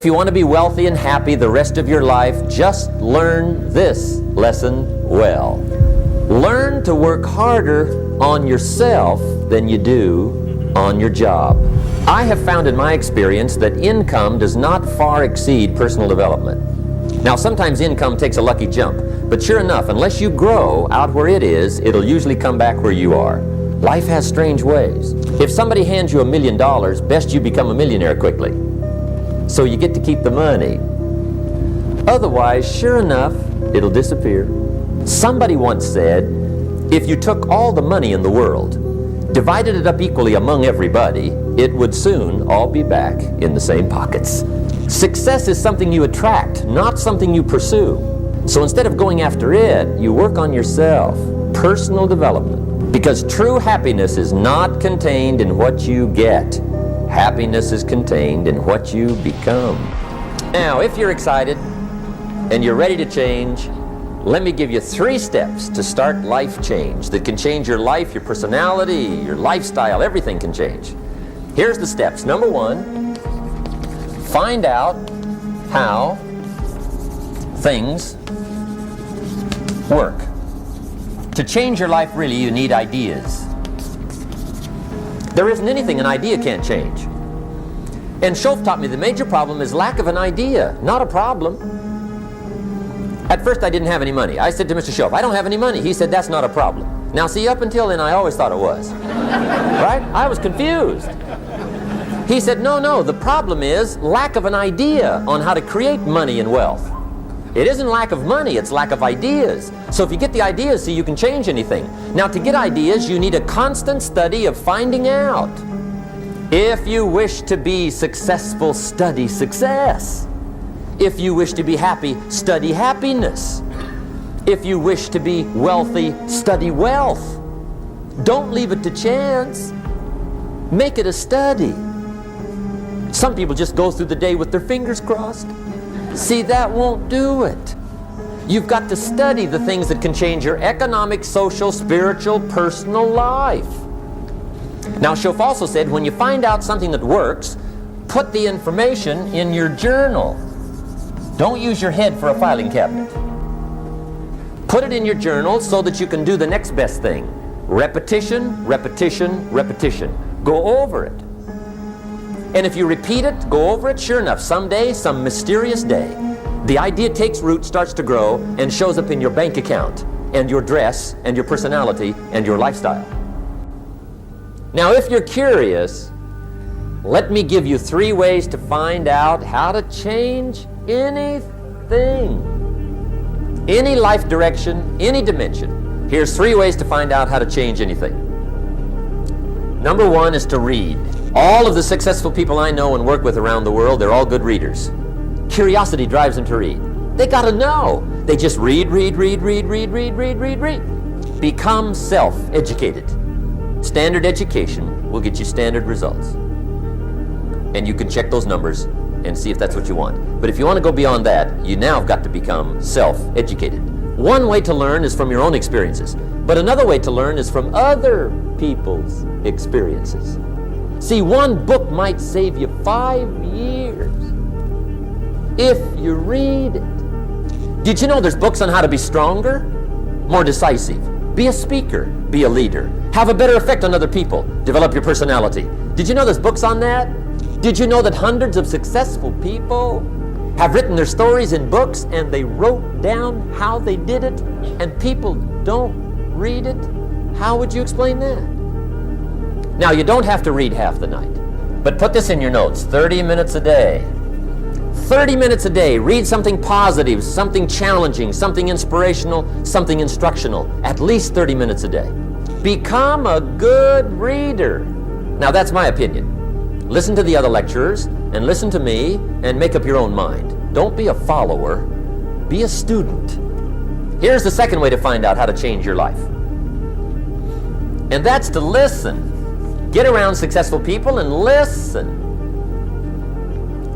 If you want to be wealthy and happy the rest of your life, just learn this lesson well. Learn to work harder on yourself than you do on your job. I have found in my experience that income does not far exceed personal development. Now, sometimes income takes a lucky jump, but sure enough, unless you grow out where it is, it'll usually come back where you are. Life has strange ways. If somebody hands you $1 million, best you become a millionaire quickly, so you get to keep the money. Otherwise, sure enough, it'll disappear. Somebody once said, if you took all the money in the world, divided it up equally among everybody, it would soon all be back in the same pockets. Success is something you attract, not something you pursue. So instead of going after it, you work on yourself, personal development. Because true happiness is not contained in what you get. Happiness is contained in what you become. Now, if you're excited and you're ready to change, let me give you 3 steps to start life change that can change your life, your personality, your lifestyle, everything can change. Here's the steps. Number 1, find out how things work. To change your life, really, you need ideas. There isn't anything an idea can't change. And Schoaf taught me the major problem is lack of an idea, not a problem. At first I didn't have any money. I said to Mr. Schoaf, I don't have any money. He said, that's not a problem. Now see, up until then I always thought it was. Right? I was confused. He said, no, the problem is lack of an idea on how to create money and wealth. It isn't lack of money, it's lack of ideas. So if you get the ideas, see, you can change anything. Now, to get ideas, you need a constant study of finding out. If you wish to be successful, study success. If you wish to be happy, study happiness. If you wish to be wealthy, study wealth. Don't leave it to chance. Make it a study. Some people just go through the day with their fingers crossed. See, that won't do it. You've got to study the things that can change your economic, social, spiritual, personal life. Now, Schoaf also said, when you find out something that works, put the information in your journal. Don't use your head for a filing cabinet. Put it in your journal so that you can do the next best thing. Repetition, repetition, repetition. Go over it. And if you repeat it, go over it, sure enough, someday, some mysterious day, the idea takes root, starts to grow, and shows up in your bank account, and your dress, and your personality, and your lifestyle. Now, if you're curious, let me give you 3 ways to find out how to change anything. Any life direction, any dimension. Here's 3 ways to find out how to change anything. Number 1 is to read. All of the successful people I know and work with around the world, they're all good readers. Curiosity drives them to read. They gotta know. They just read. Become self-educated. Standard education will get you standard results. And you can check those numbers and see if that's what you want. But if you want to go beyond that, you now have got to become self-educated. One way to learn is from your own experiences, but another way to learn is from other people's experiences. See, one book might save you 5 years if you read it. Did you know there's books on how to be stronger, more decisive, be a speaker, be a leader, have a better effect on other people, develop your personality? Did you know there's books on that? Did you know that hundreds of successful people have written their stories in books and they wrote down how they did it, and people don't read it? How would you explain that? Now, you don't have to read half the night, but put this in your notes, 30 minutes a day. 30 minutes a day, read something positive, something challenging, something inspirational, something instructional, at least 30 minutes a day. Become a good reader. Now, that's my opinion. Listen to the other lecturers, and listen to me, and make up your own mind. Don't be a follower, be a student. Here's the second way to find out how to change your life. And that's to listen. Get around successful people and listen.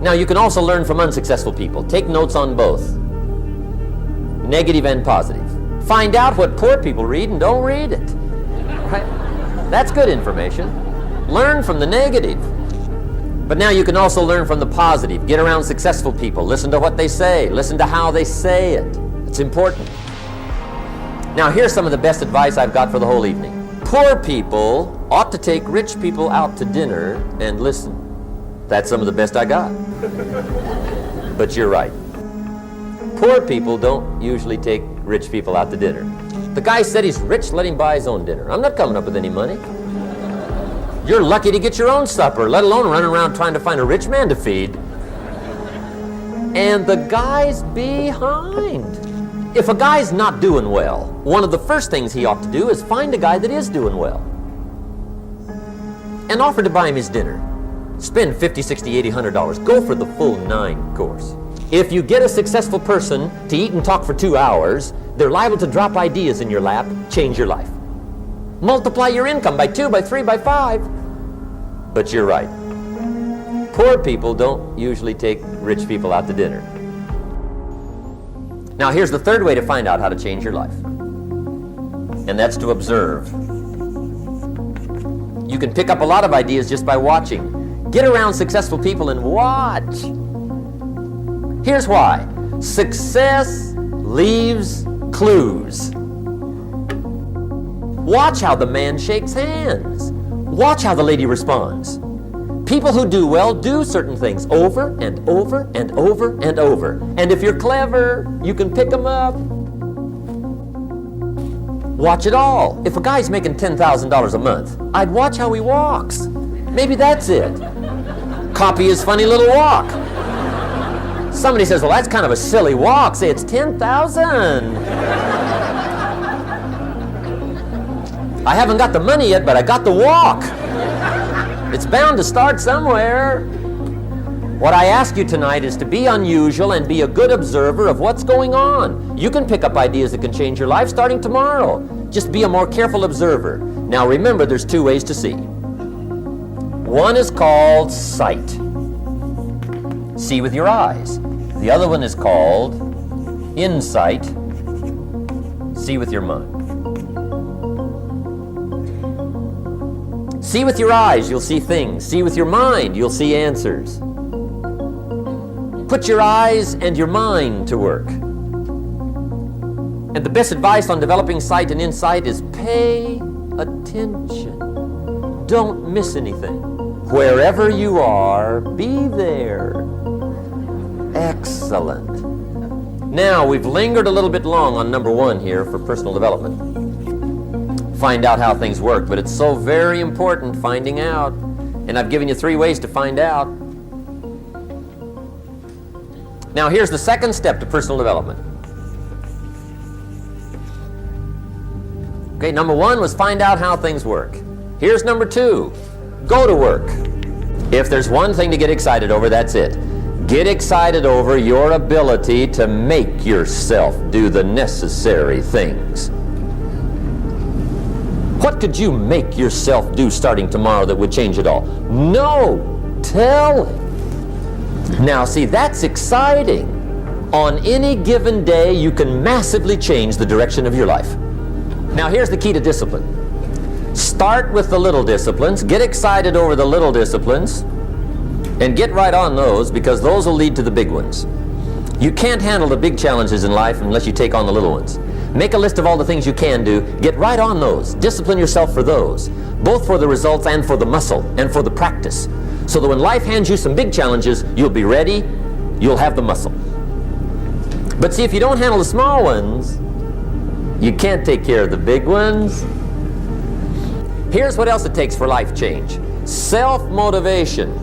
Now, you can also learn from unsuccessful people. Take notes on both, negative and positive. Find out what poor people read and don't read it. Right? That's good information. Learn from the negative. But now you can also learn from the positive. Get around successful people. Listen to what they say. Listen to how they say it. It's important. Now here's some of the best advice I've got for the whole evening. Poor people ought to take rich people out to dinner and listen. That's some of the best I got. But you're right. Poor people don't usually take rich people out to dinner. The guy said he's rich, let him buy his own dinner. I'm not coming up with any money. You're lucky to get your own supper, let alone running around trying to find a rich man to feed. And the guy's behind. If a guy's not doing well, one of the first things he ought to do is find a guy that is doing well and offer to buy him his dinner. Spend $50, $60, $80, $100. Go for the full 9 course. If you get a successful person to eat and talk for 2 hours, they're liable to drop ideas in your lap, change your life. Multiply your income by 2, by 3, by 5. But you're right. Poor people don't usually take rich people out to dinner. Now here's the third way to find out how to change your life. And that's to observe. You can pick up a lot of ideas just by watching. Get around successful people and watch. Here's why. Success leaves clues. Watch how the man shakes hands. Watch how the lady responds. People who do well do certain things over and over and over and over. And if you're clever, you can pick them up. Watch it all. If a guy's making $10,000 a month, I'd watch how he walks. Maybe that's it. Copy his funny little walk. Somebody says, well, that's kind of a silly walk. Say, it's 10,000. I haven't got the money yet, but I got the walk. It's bound to start somewhere. What I ask you tonight is to be unusual and be a good observer of what's going on. You can pick up ideas that can change your life starting tomorrow. Just be a more careful observer. Now remember, there's 2 ways to see. One is called sight. See with your eyes. The other one is called insight. See with your mind. See with your eyes, you'll see things. See with your mind, you'll see answers. Put your eyes and your mind to work. And the best advice on developing sight and insight is pay attention. Don't miss anything. Wherever you are, be there. Excellent. Now, we've lingered a little bit long on number 1 here for personal development. Find out how things work, but it's so very important finding out. And I've given you 3 ways to find out. Now, here's the second step to personal development. Okay, number 1 was find out how things work. Here's number 2. Go to work. If there's one thing to get excited over, that's it. Get excited over your ability to make yourself do the necessary things. What could you make yourself do starting tomorrow that would change it all? No, tell him. Now see, that's exciting. On any given day, you can massively change the direction of your life. Now here's the key to discipline. Start with the little disciplines, get excited over the little disciplines, and get right on those, because those will lead to the big ones. You can't handle the big challenges in life unless you take on the little ones. Make a list of all the things you can do, get right on those, discipline yourself for those, both for the results and for the muscle and for the practice, so that when life hands you some big challenges, you'll be ready, you'll have the muscle. But see, if you don't handle the small ones, you can't take care of the big ones. Here's what else it takes for life change. Self-motivation.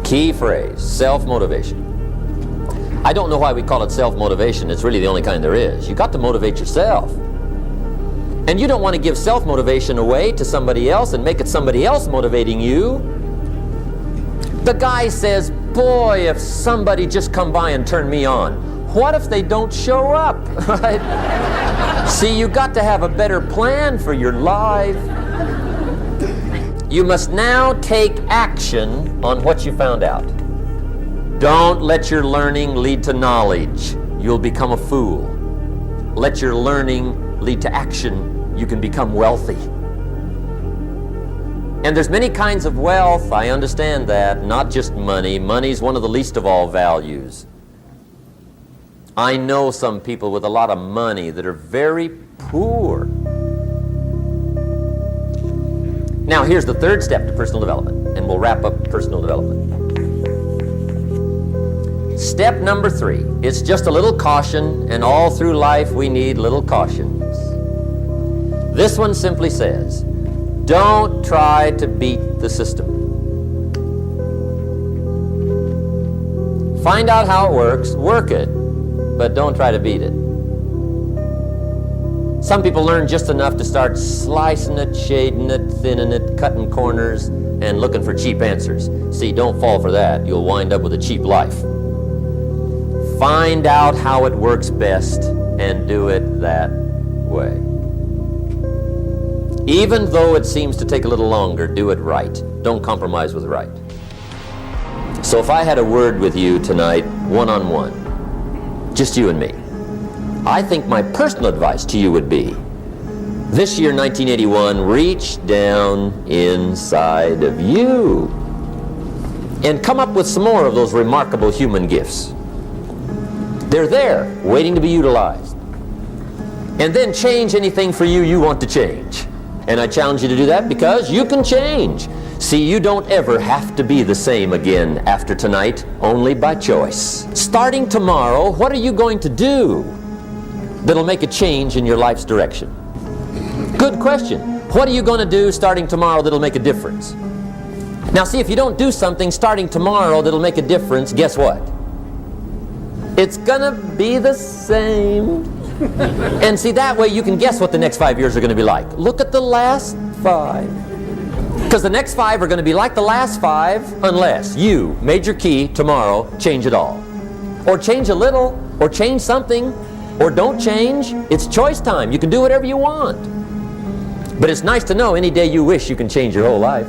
Key phrase, self-motivation. I don't know why we call it self-motivation. It's really the only kind there is. You got to motivate yourself. And you don't want to give self-motivation away to somebody else and make it somebody else motivating you. The guy says, boy, if somebody just come by and turn me on. What if they don't show up? Right? See, you got to have a better plan for your life. You must now take action on what you found out. Don't let your learning lead to knowledge. You'll become a fool. Let your learning lead to action. You can become wealthy. And there's many kinds of wealth, I understand that, not just money. Money's one of the least of all values. I know some people with a lot of money that are very poor. Now here's the third step to personal development, and we'll wrap up personal development. Step number 3, it's just a little caution, and all through life we need little cautions. This one simply says, don't try to beat the system. Find out how it works, work it, but don't try to beat it. Some people learn just enough to start slicing it, shading it, thinning it, cutting corners, and looking for cheap answers. See, don't fall for that. You'll wind up with a cheap life. Find out how it works best and do it that way. Even though it seems to take a little longer, do it right. Don't compromise with right. So if I had a word with you tonight, one-on-one, just you and me, I think my personal advice to you would be, this year, 1981, reach down inside of you and come up with some more of those remarkable human gifts. They're there, waiting to be utilized. And then change anything for you you want to change. And I challenge you to do that because you can change. See, you don't ever have to be the same again after tonight, only by choice. Starting tomorrow, what are you going to do that'll make a change in your life's direction? Good question. What are you going to do starting tomorrow that'll make a difference? Now see, if you don't do something starting tomorrow that'll make a difference, guess what? It's gonna be the same. And see, that way you can guess what the next 5 years are going to be like. Look at the last 5. Because the next 5 are going to be like the last 5 unless you, major key, tomorrow, change it all. Or change a little, or change something, or don't change. It's choice time. You can do whatever you want. But it's nice to know any day you wish you can change your whole life.